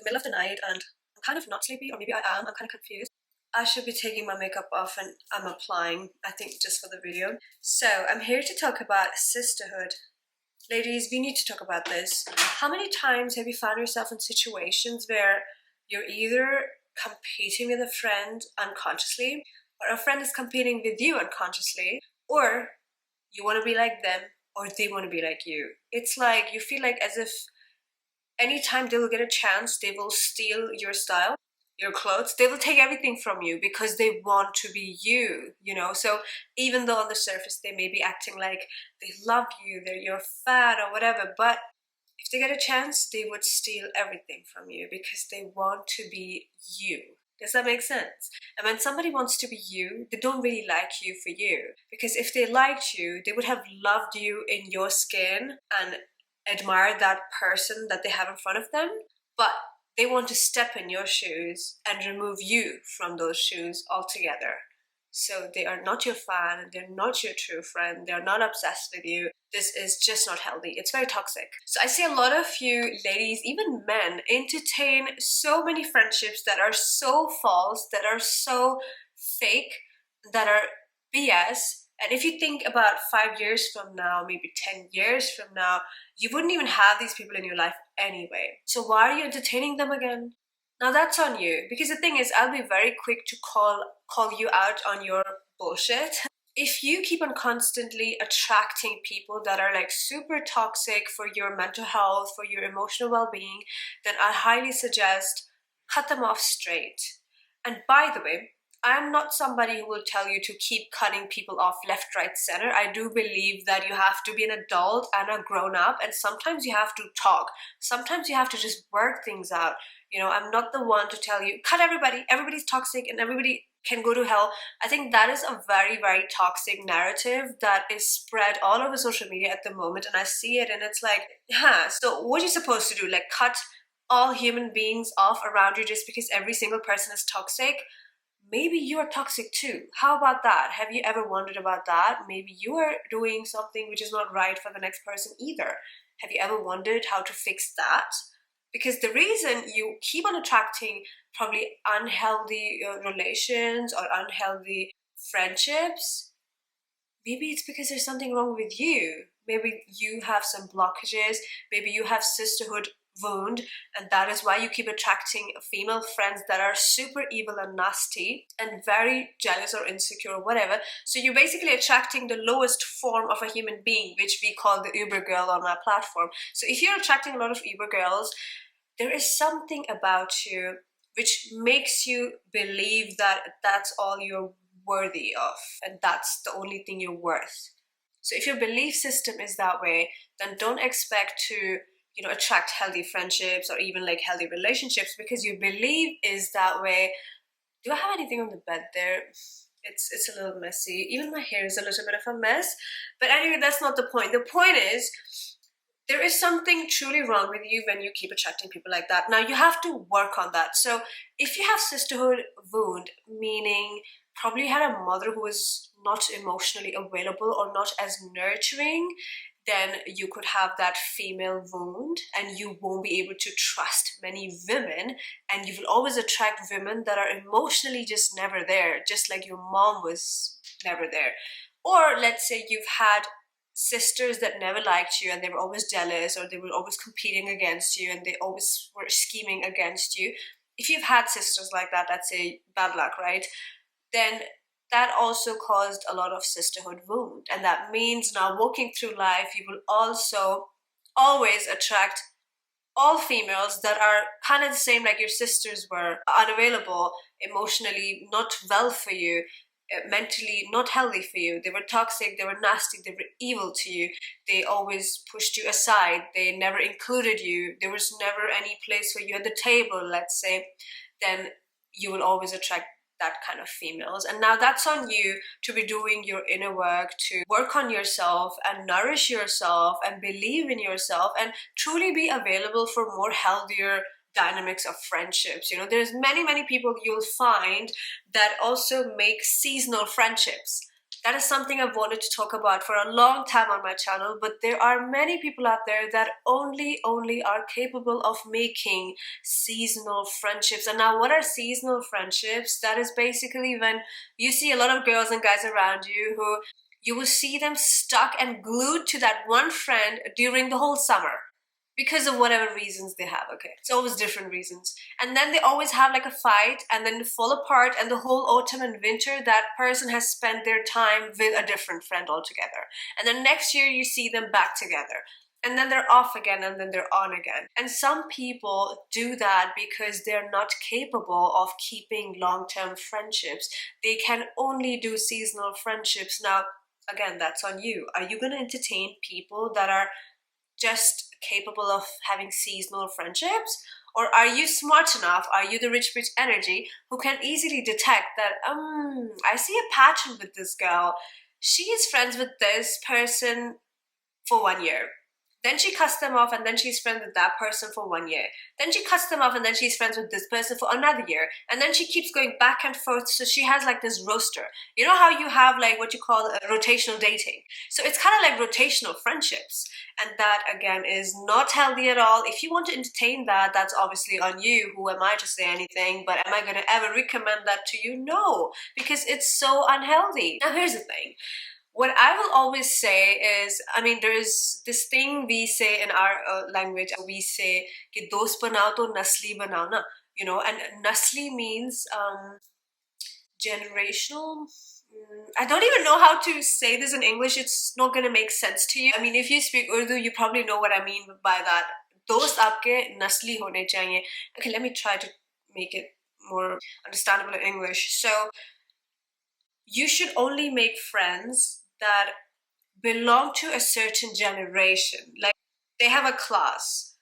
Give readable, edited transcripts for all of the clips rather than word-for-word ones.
middle of the night and I'm kind of not sleepy, or maybe I am, I'm kind of confused. I should be taking my makeup off and I'm applying, I think, just for the video. So I'm here to talk about sisterhood. Ladies, we need to talk about this. How many times have you found yourself in situations where you're either competing with a friend unconsciously, or a friend is competing with you unconsciously, or you want to be like them, or they want to be like you? It's like you feel like as if anytime they will get a chance, they will steal your style, your clothes. They will take everything from you because they want to be you, you know? So even though on the surface they may be acting like they love you, they're your fan or whatever, but if they get a chance, they would steal everything from you because they want to be you. Does that make sense? And when somebody wants to be you, they don't really like you for you. Because if they liked you, they would have loved you in your skin and admire that person that they have in front of them. But they want to step in your shoes and remove you from those shoes altogether. So they are not your fan, they're not your true friend, they're not obsessed with you. This is just not healthy. It's very toxic. So I see a lot of you ladies, even men, entertain so many friendships that are so false, that are so fake, that are BS. And if you think about 5 years from now, maybe 10 years from now, you wouldn't even have these people in your life anyway. So why are you entertaining them again? Now that's on you, because the thing is, I'll be very quick to call you out on your bullshit. If you keep on constantly attracting people that are like super toxic for your mental health, for your emotional well-being, then I highly suggest cut them off straight. And by the way, I'm not somebody who will tell you to keep cutting people off left, right, center. I do believe that you have to be an adult and a grown-up, and sometimes you have to talk. Sometimes you have to just work things out. You know, I'm not the one to tell you, cut everybody, everybody's toxic and everybody can go to hell. I think that is a very, very toxic narrative that is spread all over social media at the moment, and I see it and it's like, so what are you supposed to do? Like cut all human beings off around you just because every single person is toxic? Maybe you are toxic too. How about that? Have you ever wondered about that? Maybe you are doing something which is not right for the next person either. Have you ever wondered how to fix that? Because the reason you keep on attracting probably unhealthy relations or unhealthy friendships, maybe it's because there's something wrong with you. Maybe you have some blockages, maybe you have sisterhood wound, and that is why you keep attracting female friends that are super evil and nasty and very jealous or insecure or whatever. So you're basically attracting the lowest form of a human being, which we call the Uber girl on my platform. So if you're attracting a lot of Uber girls, there is something about you which makes you believe that that's all you're worthy of and that's the only thing you're worth. So if your belief system is that way, then don't expect to attract healthy friendships or even like healthy relationships because your belief is that way. Do I have anything on the bed there? It's a little messy. Even my hair is a little bit of a mess. But anyway, that's not the point. The point is, there is something truly wrong with you when you keep attracting people like that. Now you have to work on that. So if you have sisterhood wound, meaning probably you had a mother who was not emotionally available or not as nurturing, then you could have that female wound and you won't be able to trust many women, and you will always attract women that are emotionally just never there, just like your mom was never there. Or let's say you've had sisters that never liked you and they were always jealous, or they were always competing against you and they always were scheming against you. If you've had sisters like that, let's say bad luck, right? Then that also caused a lot of sisterhood wound. And that means now walking through life, you will also always attract all females that are kind of the same like your sisters were, unavailable, emotionally not well for you, mentally not healthy for you. They were toxic, they were nasty, they were evil to you. They always pushed you aside. They never included you. There was never any place for you at the table, let's say. Then you will always attract that kind of females. And now that's on you to be doing your inner work, to work on yourself and nourish yourself and believe in yourself and truly be available for more healthier dynamics of friendships. There's many people you'll find that also make seasonal friendships. That is something I've wanted to talk about for a long time on my channel, but there are many people out there that only are capable of making seasonal friendships. And now what are seasonal friendships? That is basically when you see a lot of girls and guys around you who you will see them stuck and glued to that one friend during the whole summer because of whatever reasons they have. Okay, it's always different reasons, and then they always have like a fight and then fall apart, and the whole autumn and winter that person has spent their time with a different friend altogether, and then next year you see them back together, and then they're off again, and then they're on again. And some people do that because they're not capable of keeping long-term friendships. They can only do seasonal friendships. Now again, that's on you. Are you going to entertain people that are just capable of having seasonal friendships? Or are you smart enough, are you the rich bitch energy who can easily detect that, I see a pattern with this girl. She is friends with this person for 1 year. Then she cuts them off, and then she's friends with that person for 1 year. Then she cuts them off, and then she's friends with this person for another year. And then she keeps going back and forth, so she has like this roster. You know how you have like what you call rotational dating? So it's kind of like rotational friendships. And that again is not healthy at all. If you want to entertain that, that's obviously on you. Who am I to say anything? But am I going to ever recommend that to you? No, because it's so unhealthy. Now here's the thing. What I will always say is, I mean, there is this thing we say in our language. We say कि दोस्त बनाओ तो नस्ली बनाओ ना, you know, and nasli means generational. I don't even know how to say this in English. It's not going to make sense to you. I mean, if you speak Urdu, you probably know what I mean by that. Dost aapke nasli hone chahiye. Okay, let me try to make it more understandable in English. So you should only make friends that belong to a certain generation. Like they have a class,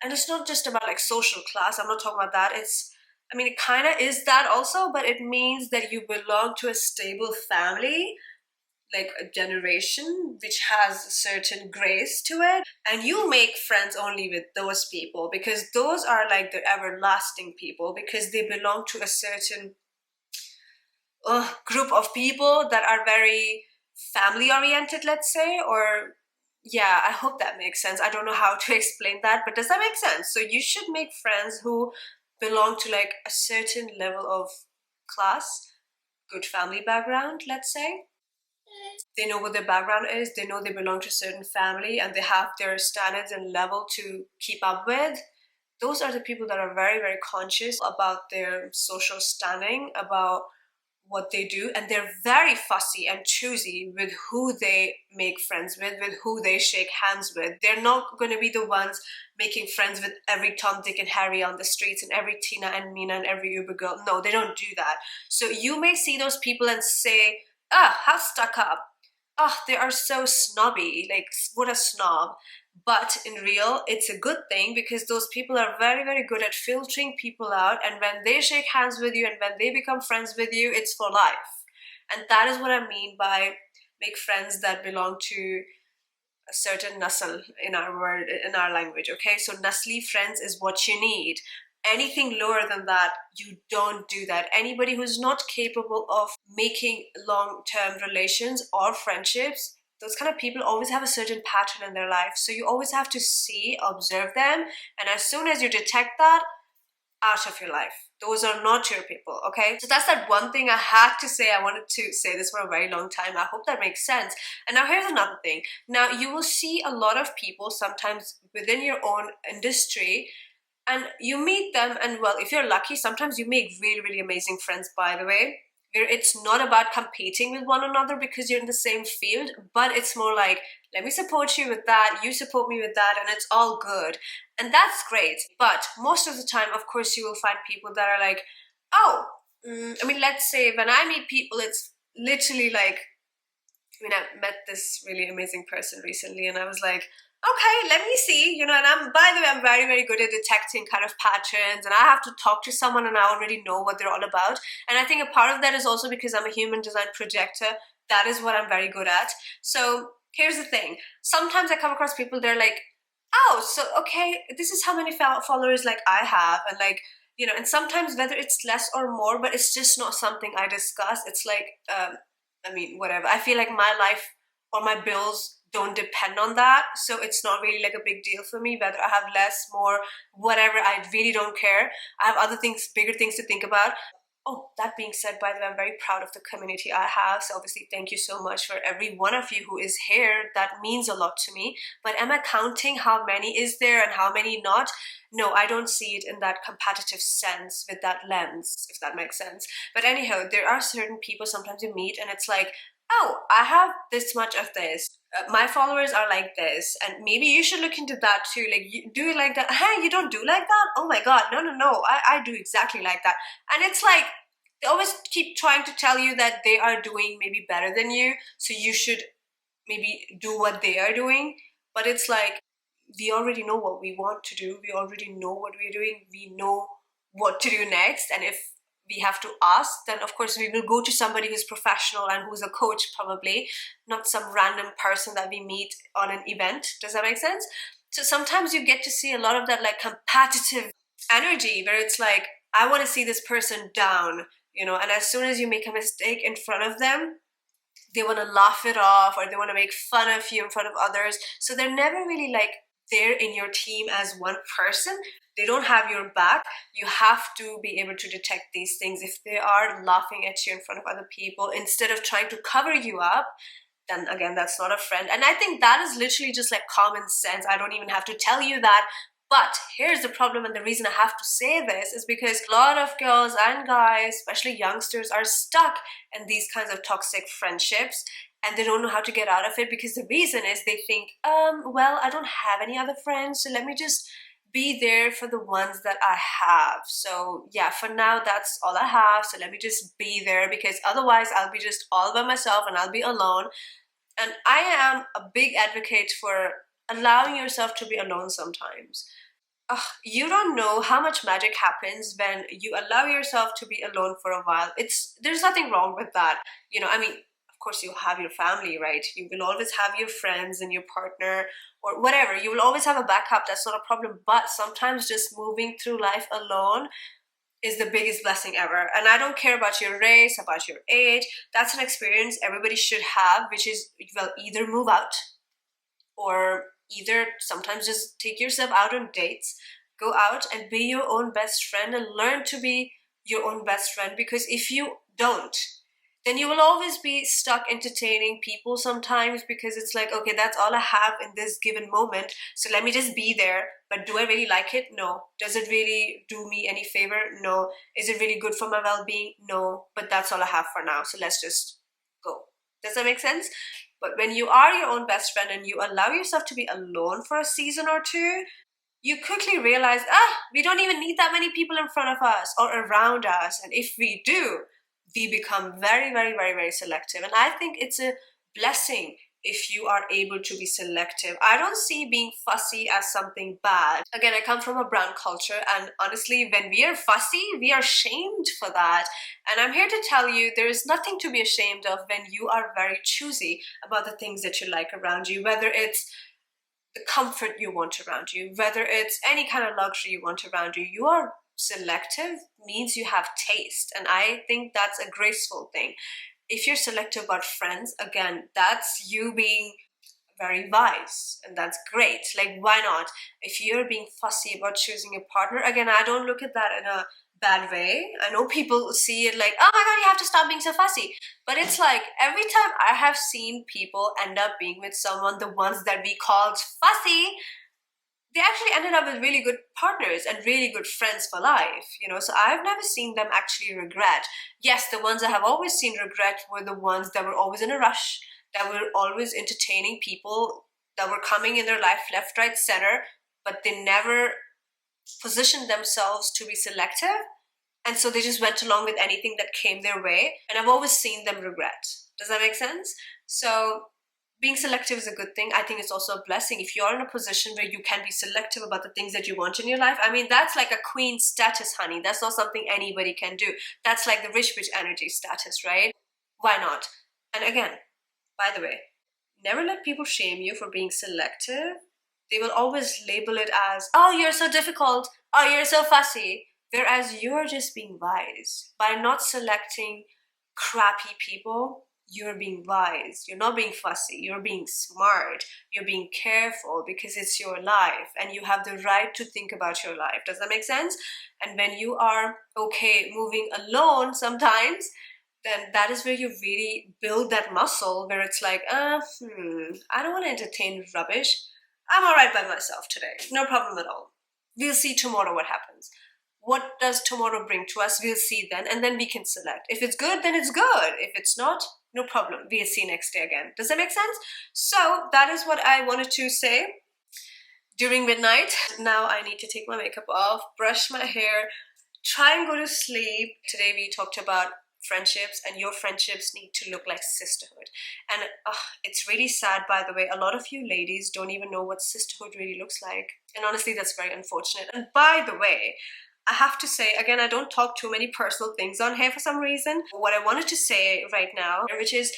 and it's not just about like social class. I'm not talking about that. I mean, it kind of is that also, but it means that you belong to a stable family, like a generation which has a certain grace to it, and you make friends only with those people because those are like the everlasting people, because they belong to a certain group of people that are very family oriented, let's say. Or yeah, I hope that makes sense. I don't know how to explain that, but does that make sense? So you should make friends who belong to like a certain level of class, good family background, let's say. They know what their background is, they know they belong to a certain family, and they have their standards and level to keep up with. Those are the people that are very, very conscious about their social standing, about what they do, and they're very fussy and choosy with who they make friends with who they shake hands with. They're not going to be the ones making friends with every Tom, Dick, and Harry on the streets, and every Tina and Mina and every Uber girl. No, they don't do that. So you may see those people and say, how stuck up. They are so snobby. Like, what a snob. But in real, it's a good thing, because those people are very, very good at filtering people out, and when they shake hands with you and when they become friends with you, it's for life. And that is what I mean by make friends that belong to a certain nasl in our language. Okay, so nasli friends is what you need. Anything lower than that, you don't do that. Anybody who's not capable of making long-term relations or friendships, those kind of people always have a certain pattern in their life. So you always have to see, observe them, and as soon as you detect that, out of your life. Those are not your people, okay? So that's that one thing I had to say. I wanted to say this for a very long time. I hope that makes sense. And now here's another thing. Now you will see a lot of people sometimes within your own industry, and you meet them, and well, if you're lucky, sometimes you make really, really amazing friends, by the way, where it's not about competing with one another because you're in the same field, but it's more like, let me support you with that, you support me with that, and it's all good. And that's great. But most of the time, of course, you will find people that are like, I mean, let's say when I meet people, it's literally like, I mean, I met this really amazing person recently, and I was like, okay, let me see, you know, and by the way, I'm very, very good at detecting kind of patterns, and I have to talk to someone and I already know what they're all about. And I think a part of that is also because I'm a human design projector. That is what I'm very good at. So here's the thing. Sometimes I come across people, they're like, so okay, this is how many followers like I have, and like, and sometimes whether it's less or more, but it's just not something I discuss. It's like, I mean, whatever. I feel like my life or my bills don't depend on that. So it's not really like a big deal for me whether I have less, more, whatever. I really don't care. I have other things, bigger things to think about. Oh, that being said, by the way, I'm very proud of the community I have. So obviously, thank you so much for every one of you who is here. That means a lot to me. But am I counting how many is there and how many not? No, I don't see it in that competitive sense with that lens, if that makes sense. But anyhow, there are certain people sometimes you meet and it's like, oh, I have this much of this. My followers are like this, and maybe you should look into that too. Like, you do it like that. Hey, you don't do like that? Oh my God, no, no, no. I do exactly like that. And it's like, they always keep trying to tell you that they are doing maybe better than you, so you should maybe do what they are doing. But it's like, we already know what we want to do, we already know what we're doing, we know what to do next. And if we have to ask, then of course we will go to somebody who's professional and who's a coach, probably not some random person that we meet on an event. Does that make sense? So sometimes you get to see a lot of that like competitive energy where it's like, I want to see this person down, you know, and as soon as you make a mistake in front of them, they want to laugh it off or they want to make fun of you in front of others. So they're never really like there in your team as one person. They don't have your back. You have to be able to detect these things. If they are laughing at you in front of other people instead of trying to cover you up, then again, that's not a friend. And I think that is literally just like common sense. I don't even have to tell you that. But here's the problem, and the reason I have to say this is because a lot of girls and guys, especially youngsters, are stuck in these kinds of toxic friendships and they don't know how to get out of it, because the reason is they think, well, I don't have any other friends, so let me just be there for the ones that I have. So yeah, for now, that's all I have. So let me just be there, because otherwise I'll be just all by myself and I'll be alone. And I am a big advocate for allowing yourself to be alone sometimes. You don't know how much magic happens when you allow yourself to be alone for a while. There's nothing wrong with that. You know, I mean, of course you have your family, right? You will always have your friends and your partner or whatever. You will always have a backup. That's not a problem. But sometimes just moving through life alone is the biggest blessing ever. And I don't care about your race, about your age. That's an experience everybody should have, which is, well, either move out or either sometimes just take yourself out on dates, go out and be your own best friend and learn to be your own best friend. Because if you don't, then you will always be stuck entertaining people sometimes, because it's like, okay, that's all I have in this given moment, so let me just be there. But do I really like it? No. Does it really do me any favor? No. Is it really good for my well-being? No. But that's all I have for now, so let's just go. Does that make sense? But when you are your own best friend and you allow yourself to be alone for a season or two, you quickly realize, we don't even need that many people in front of us or around us. And if we do, we become very, very, very, very selective. And I think it's a blessing if you are able to be selective. I don't see being fussy as something bad. Again, I come from a brown culture, and honestly, when we are fussy, we are shamed for that. And I'm here to tell you there is nothing to be ashamed of when you are very choosy about the things that you like around you, whether it's the comfort you want around you, whether it's any kind of luxury you want around you. You are selective means you have taste, and I think that's a graceful thing. If you're selective about friends, again, that's you being very wise, and that's great. Like, why not? If you're being fussy about choosing a partner, again, I don't look at that in a bad way. I know people see it like, oh my God, you have to stop being so fussy. But it's like, every time I have seen people end up being with someone, the ones that we called fussy, they actually ended up with really good partners and really good friends for life, you know. So I've never seen them actually regret. Yes, the ones I have always seen regret were the ones that were always in a rush, that were always entertaining people that were coming in their life left, right, center, but they never positioned themselves to be selective. And so they just went along with anything that came their way. And I've always seen them regret. Does that make sense? So being selective is a good thing. I think it's also a blessing. If you're in a position where you can be selective about the things that you want in your life, I mean, that's like a queen status, honey. That's not something anybody can do. That's like the rich bitch energy status, right? Why not? And again, by the way, never let people shame you for being selective. They will always label it as, oh, you're so difficult. Oh, you're so fussy. Whereas you're just being wise. By not selecting crappy people, you're being wise, you're not being fussy, you're being smart, you're being careful because it's your life and you have the right to think about your life. Does that make sense? And when you are okay moving alone sometimes, then that is where you really build that muscle where it's like, I don't want to entertain rubbish. I'm all right by myself today. No problem at all. We'll see tomorrow what happens. What does tomorrow bring to us? We'll see then, and then we can select. If it's good, then it's good. If it's not, no problem. We'll see next day again. Does that make sense? So that is what I wanted to say during midnight. Now I need to take my makeup off, brush my hair, try and go to sleep. Today we talked about friendships, and your friendships need to look like sisterhood. And it's really sad, by the way, a lot of you ladies don't even know what sisterhood really looks like, and honestly that's very unfortunate. And by the way, I have to say, again, I don't talk too many personal things on here for some reason. What I wanted to say right now, which is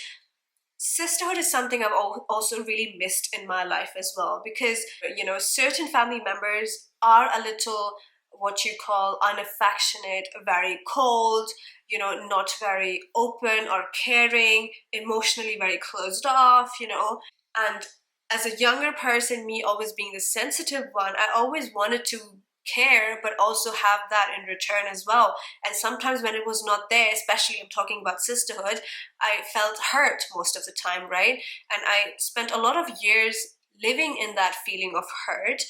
sisterhood is something I've also really missed in my life as well, because, you know, certain family members are a little, what you call, unaffectionate, very cold, you know, not very open or caring, emotionally very closed off, you know. And as a younger person, me always being the sensitive one, I always wanted to care but also have that in return as well. And sometimes when it was not there, especially I'm talking about sisterhood, I felt hurt most of the time, right? And I spent a lot of years living in that feeling of hurt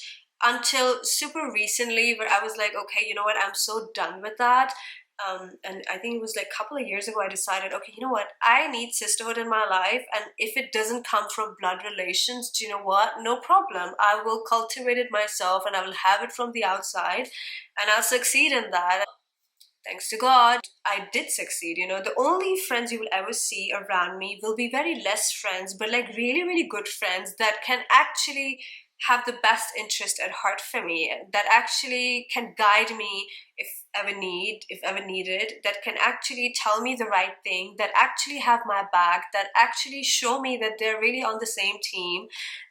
until super recently, where I was like, okay, you know what, I'm so done with that. And I think it was like a couple of years ago I decided, okay, you know what, I need sisterhood in my life, and if it doesn't come from blood relations, do you know what, no problem, I will cultivate it myself and I will have it from the outside and I'll succeed in that. Thanks to God, I did succeed. You know, the only friends you will ever see around me will be very less friends, but like really, really good friends that can actually have the best interest at heart for me, that actually can guide me if ever needed, that can actually tell me the right thing, that actually have my back, that actually show me that they're really on the same team,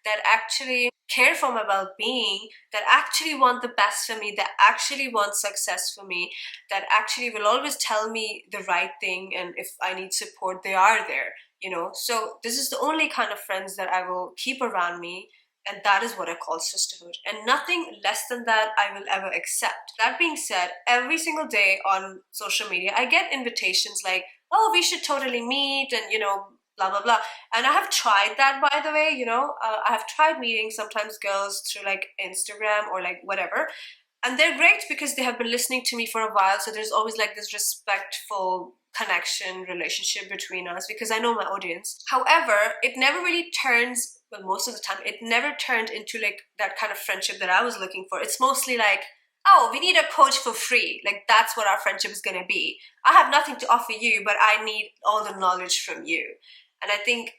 that actually care for my well-being, that actually want the best for me, that actually want success for me, that actually will always tell me the right thing, and if I need support, they are there, you know. So this is the only kind of friends that I will keep around me, and that is what I call sisterhood. And nothing less than that I will ever accept. That being said, every single day on social media, I get invitations like, oh, we should totally meet, and, you know, blah, blah, blah. And I have tried that, by the way, you know. I have tried meeting sometimes girls through like Instagram or like whatever. And they're great because they have been listening to me for a while. So there's always like this respectful connection, relationship between us because I know my audience. However, it never really turns, well, most of the time, it never turned into like that kind of friendship that I was looking for. It's mostly like, oh, we need a coach for free. Like, that's what our friendship is going to be. I have nothing to offer you, but I need all the knowledge from you. And I think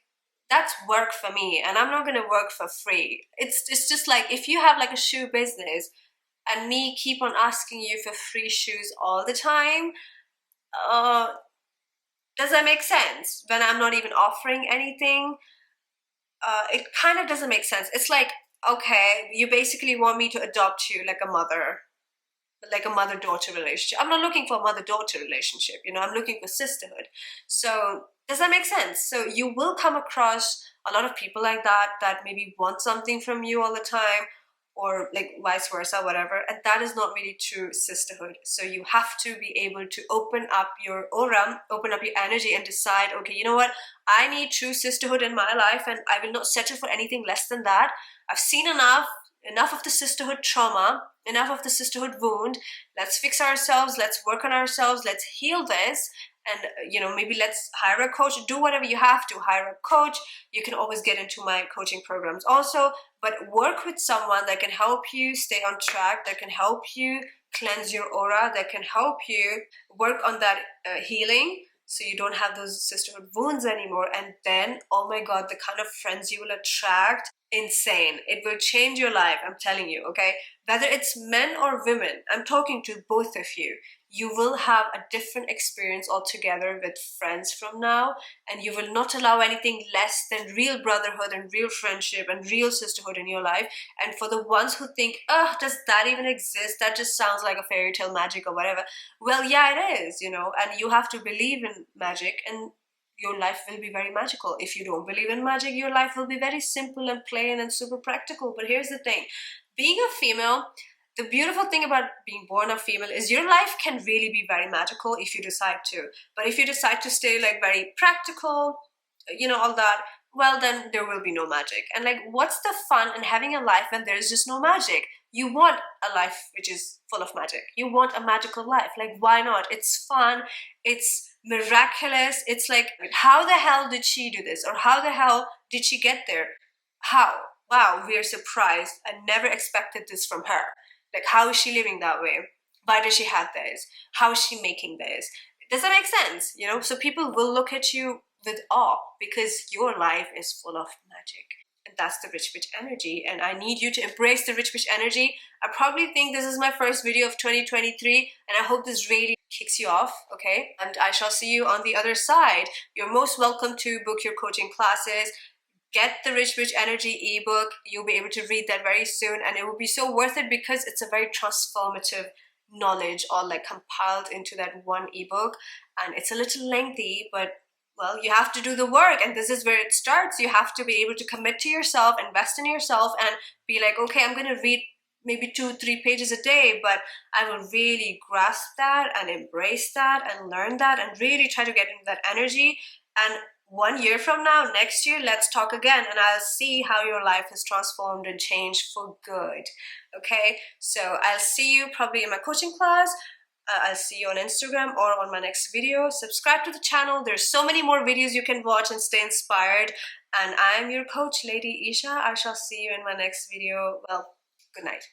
that's work for me, and I'm not going to work for free. It's just like if you have like a shoe business and me keep on asking you for free shoes all the time, does that make sense? When I'm not even offering anything, it kind of doesn't make sense. It's like, okay, you basically want me to adopt you like a mother-daughter relationship. I'm not looking for a mother-daughter relationship, you know, I'm looking for sisterhood. So does that make sense? So you will come across a lot of people like that maybe want something from you all the time, or like vice versa, whatever. And that is not really true sisterhood. So you have to be able to open up your aura, open up your energy, and decide, okay, you know what, I need true sisterhood in my life, and I will not settle for anything less than that. I've seen enough of the sisterhood trauma, enough of the sisterhood wound. Let's fix ourselves, let's work on ourselves, let's heal this. And, you know, maybe let's hire a coach. Do whatever you have to. Hire a coach. You can always get into my coaching programs also, but work with someone that can help you stay on track, that can help you cleanse your aura, that can help you work on that healing, so you don't have those sisterhood wounds anymore. And then, oh my God, the kind of friends you will attract, insane. It will change your life, I'm telling you, okay? Whether it's men or women, I'm talking to both of you. You will have a different experience altogether with friends from now, and you will not allow anything less than real brotherhood and real friendship and real sisterhood in your life. And for the ones who think, oh, does that even exist? That just sounds like a fairy tale magic or whatever. Well, yeah, it is, you know, and you have to believe in magic, and your life will be very magical. If you don't believe in magic, your life will be very simple and plain and super practical. But here's the thing, being a female, the beautiful thing about being born a female is your life can really be very magical if you decide to. But if you decide to stay like very practical, you know, all that, well, then there will be no magic. And like, what's the fun in having a life when there's just no magic? You want a life which is full of magic. You want a magical life. Like, why not? It's fun. It's miraculous. It's like, how the hell did she do this? Or how the hell did she get there? How? Wow, we are surprised. I never expected this from her. Like, how is she living that way? Why does she have this? How is she making this? Does that make sense? You know, so people will look at you with awe because your life is full of magic. And that's the rich bitch energy. And I need you to embrace the rich bitch energy. I probably think this is my first video of 2023, and I hope this really kicks you off, okay? And I shall see you on the other side. You're most welcome to book your coaching classes. Get the Rich Bitch Energy ebook. You'll be able to read that very soon, and it will be so worth it because it's a very transformative knowledge all like compiled into that one ebook. And it's a little lengthy, but well, you have to do the work, and this is where it starts. You have to be able to commit to yourself, invest in yourself, and be like, okay, I'm going to read maybe 2-3 pages a day, but I will really grasp that and embrace that and learn that and really try to get into that energy. And 1 year from now, next year, let's talk again, and I'll see how your life has transformed and changed for good. Okay, so I'll see you probably in my coaching class. I'll see you on Instagram or on my next video. Subscribe to the channel. There's so many more videos you can watch and stay inspired. And I'm your coach, Lady Isha. I shall see you in my next video. Well, good night.